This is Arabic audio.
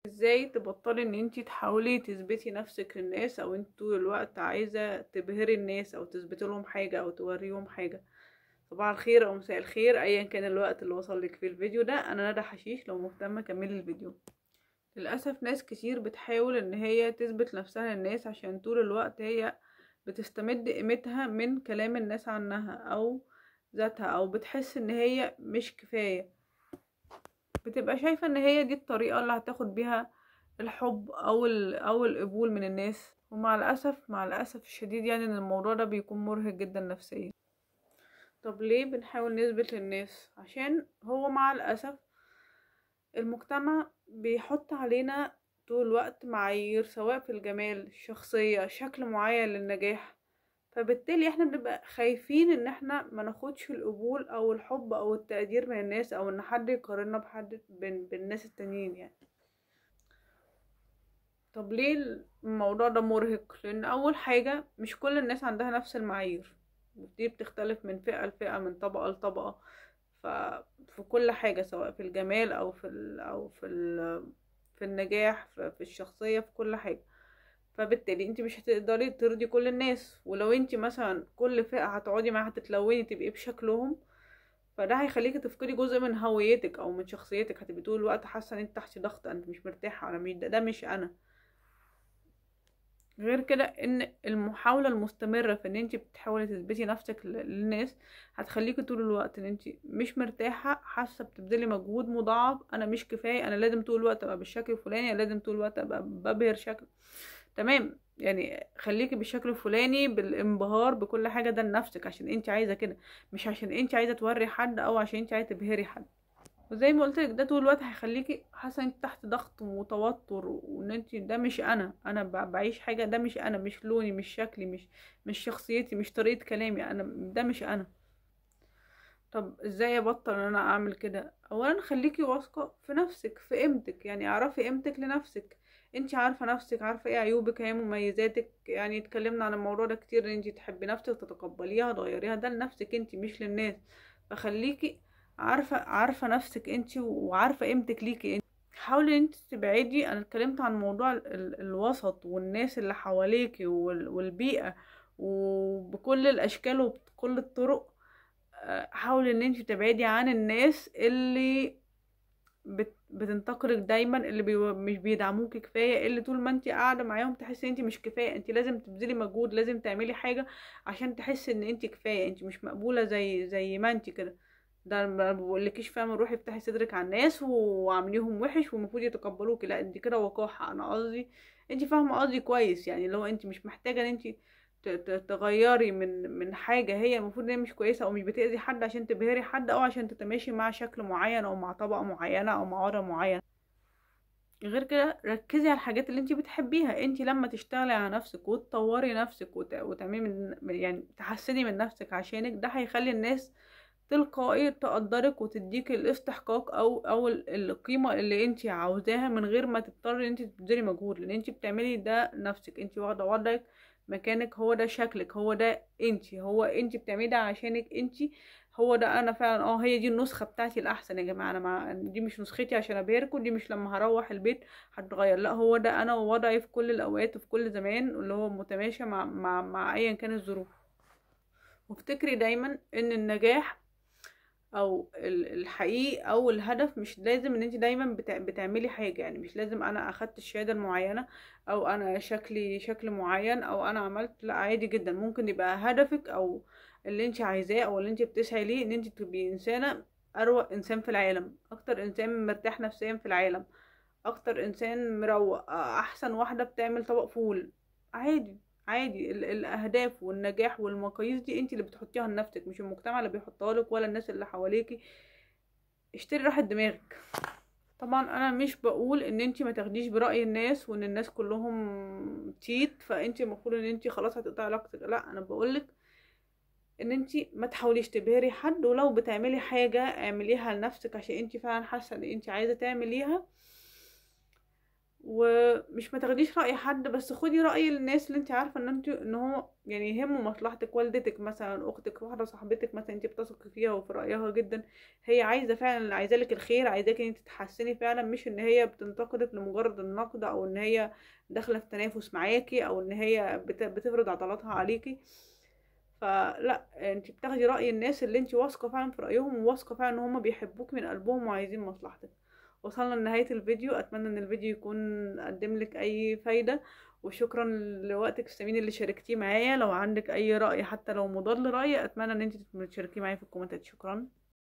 ازاي تبطلي ان انتي تحاولي تثبتي نفسك للناس، او انت طول الوقت عايزة تبهري الناس او تثبتي لهم حاجة او توريهم حاجة. صباح الخير او مساء الخير ايا كان الوقت اللي وصل لك في الفيديو ده، انا ندى حشيش. لو مهتمة كملي الفيديو. للأسف ناس كتير بتحاول ان هي تثبت نفسها للناس، عشان طول الوقت هي بتستمد قيمتها من كلام الناس عنها او ذاتها، او بتحس ان هي مش كفاية. بتبقى شايفة ان هي دي الطريقة اللي هتاخد بيها الحب او القبول من الناس. ومع الاسف الشديد يعني ان الموضوع ده بيكون مرهق جدا نفسيا. طب ليه بنحاول نثبت للناس؟ عشان هو مع الاسف المجتمع بيحط علينا طول الوقت معايير، سواء في الجمال، الشخصية، شكل معين للنجاح. فبالتالي احنا بنبقى خايفين ان احنا ما ناخدش القبول او الحب او التقدير من الناس، او ان حد يقارننا بحد بالناس التانيين يعني. طب ليه الموضوع ده مرهق؟ لان اول حاجة مش كل الناس عندها نفس المعايير، دي بتختلف من فئة لفئة، من طبقة لطبقة. ففي كل حاجة، سواء في الجمال في النجاح، في الشخصية، في كل حاجة. فبالتالي انت مش هتقدري ترضي كل الناس. ولو انت مثلا كل فئة هتقعدي معاها تتلوني تبقي بشكلهم، فده هيخليكي تفقدي جزء من هويتك او من شخصيتك. هتبقي طول الوقت حاسه ان انت تحت ضغط، انت مش مرتاحه، انا مش ده مش انا. غير كده ان المحاولة المستمرة في ان انت بتحاولي تثبتي نفسك للناس هتخليكي طول الوقت ان انت مش مرتاحة، حاسة بتبذلي مجهود مضاعف. انا مش كفاية، انا لازم طول الوقت ابقى بالشكل الفلاني، لازم طول الوقت ابقى ببهر شكل. تمام، يعني خليكي بالشكل الفلاني، بالانبهار بكل حاجة ده لنفسك عشان انت عايزة كده، مش عشان انت عايزة توري حد او عشان انت عايزة تبهري حد. وزي ما قلت لك ده طول الوقت هيخليكي حاسه انت تحت ضغط وتوتر، وان انت ده مش انا بعيش حاجه، ده مش انا، مش لوني، مش شكلي، مش شخصيتي، مش طريقه كلامي، انا ده مش انا. طب ازاي ابطل ان انا اعمل كده؟ اولا خليكي واثقه في نفسك، في قيمتك، يعني اعرفي قيمتك لنفسك. انت عارفه نفسك، عارفه ايه عيوبك، ايه مميزاتك. يعني اتكلمنا عن الموضوع ده كتير، ان انت تحبي نفسك، تتقبليها، تغيريها، ده لنفسك انت مش للناس. فخليكي عارفه نفسك انت، وعارفه قيمتك ليكي انت. حاولي ان انت تبعدي. انا اتكلمت عن موضوع الوسط والناس اللي حواليكي والبيئه، وبكل الاشكال وبكل الطرق. حاولي ان انت تبعدي عن الناس اللي بتنتقدك دايما، اللي مش بيدعموك كفايه، اللي طول ما انت قاعده معاهم تحسي ان انت مش كفايه. انت لازم تبذلي مجهود، لازم تعملي حاجه عشان تحسي ان انت كفايه، انت مش مقبوله زي ما انت كده. ده ما بقولكيش فاهمه روحي افتحي صدرك على الناس وعامليهم وحش والمفروض يتقبلوكي، لا انت كده وقاحه. انا قصدي انت فاهمه قصدي كويس، يعني لو انت مش محتاجه ان انت تغيري من حاجة هي المفروض ان هي مش كويسة، او مش بتأذي حد عشان تبهري حد، او عشان تتماشي مع شكل معين او مع طبقة معينة او مع عرى معين. غير كده ركزي على الحاجات اللي انت بتحبيها. انت لما تشتغلي على نفسك وتطوري نفسك وتعملي يعني تحسني من نفسك عشانك، ده هيخلي الناس تلقائي تقدرك وتديك الاستحقاق او القيمة اللي انت عاوزاها، من غير ما تضطري ان انت تبذلي مجهود، لان انت بتعملي ده نفسك. انت واخده وضعك، مكانك، هو ده شكلك، هو ده انت، هو انت بتعملي ده عشانك انت. هو ده انا فعلا. هي دي النسخه بتاعتي الاحسن يا جماعه. انا دي مش نسختي عشان ابهركم، دي مش لما هروح البيت هتغير، لا هو ده انا ووضعي في كل الاوقات وفي كل زمان، اللي هو متماشى مع ايا كان الظروف. وافتكري دايما ان النجاح او الحقيقي او الهدف مش لازم ان انت دايما بتعملي حاجه. يعني مش لازم انا اخدت الشهاده المعينه، او انا شكلي شكل معين، او انا عملت. لا عادي جدا ممكن يبقى هدفك او اللي انت عايزاه او اللي انت بتسعي ليه ان انت تبقي انسانه، اروق انسان في العالم، اكتر انسان مرتاح نفسيا في العالم، اكتر انسان مروق، احسن واحده بتعمل طبق فول. عادي. عادي. الاهداف والنجاح والمقاييس دي انت اللي بتحطيها لنفسك، مش المجتمع اللي بيحطها لك ولا الناس اللي حواليكي. اشتري راحه دماغك. طبعا انا مش بقول ان انت ما تاخديش براي الناس، وان الناس كلهم تيت فانت المفروض ان انت خلاص هتقطعي علاقتك. لا، انا بقولك ان انت ما تحاوليش تبهري حد، ولو بتعملي حاجه اعمليها لنفسك عشان انت فعلا حاسه ان انت عايزه تعمليها. ومش ما تاخديش رأي حد، بس خدي رأي الناس اللي انت عارفة ان هو يعني يهموا مصلحتك. والدتك مثلا، اختك، واحدة صاحبتك مثلا انت بتثقي فيها وفي رأيها جدا، هي عايزة فعلا، عايزة لك الخير، عايزاك ان انت تتحسني فعلا، مش ان هي بتنتقدك لمجرد النقد، او ان هي داخلة في تنافس معاكي، او ان هي بتفرض عضلاتها عليكي. فلا، انت بتاخدي رأي الناس اللي انت واثقة فعلا في رأيهم، وواثقة فعلا ان هم بيحبوك من قلبهم وعايزين مصلحتك. وصلنا لنهاية الفيديو، اتمنى ان الفيديو يكون قدم لك اي فايدة، وشكرا لوقتك الثمين اللي شاركتيه معايا. لو عندك اي رأي حتى لو مضاد لرأيي، اتمنى ان انت تشاركيه معايا في الكومنتات. شكرا.